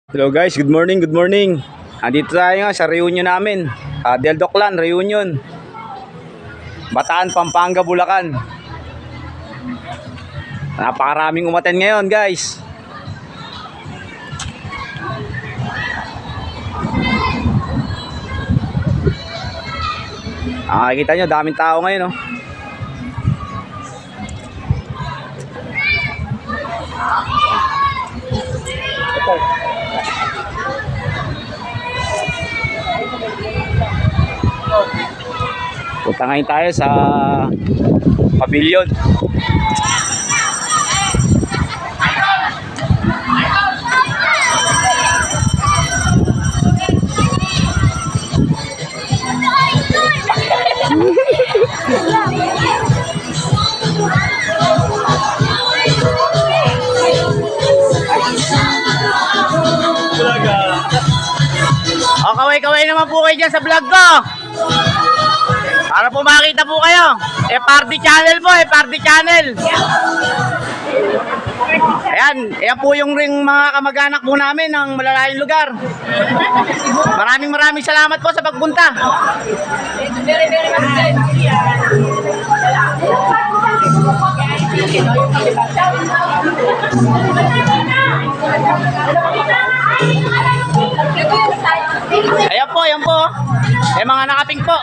Hello guys, good morning, good morning. Andito tayo sa reunion namin. Del Doclan reunion. Bataan, Pampanga, Bulacan. Napakaraming umaten ngayon, guys. Kita nyo, daming tao ngayon, oh. Punta ngayon tayo sa pavilion. O, kaway-kaway naman po kayo dyan sa vlog ko. Para po makita po kayo. FRD channel po, FRD channel. Ayan po yung ring mga kamag-anak po namin ng malalayong lugar. Maraming salamat po sa pagpunta. Ayan po. Mga nakaping po.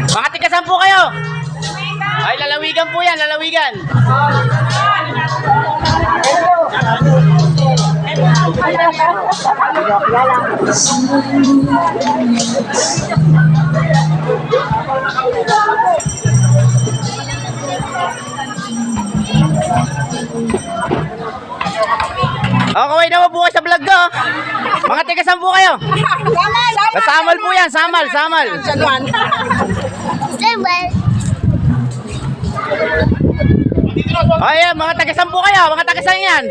Mga tigasan po kayo. Ay, lalawigan po yan, lalawigan. Kaway naman po kayo sa vlog ko. Mga tigasan po kayo. Samal po yan, samal. Ayan, mga tagasan po kayo, mga tagasan yan.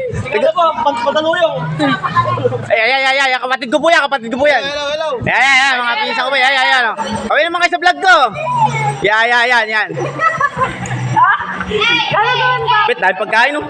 Pagpataluyo. Ay, kapatid ko po yan. Hello. Ayan, mga pinsan ko po, ayan. Kaway naman kayo sa vlog ko. Yan. Pit, dahil pagkain, no?